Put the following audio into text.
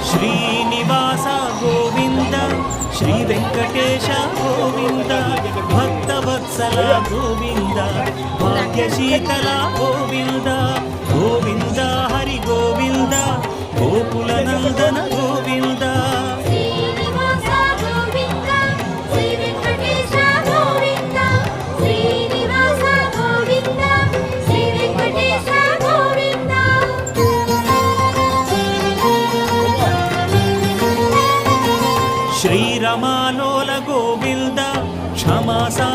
Srinivasa Govinda Shri Venkatesha Govinda Bhaktavatsala Govinda భాగ్యశీతల Govinda Govinda Hari Govinda Gokula Nandana Govinda శ్రీరమాలోల Govinda క్షమాసా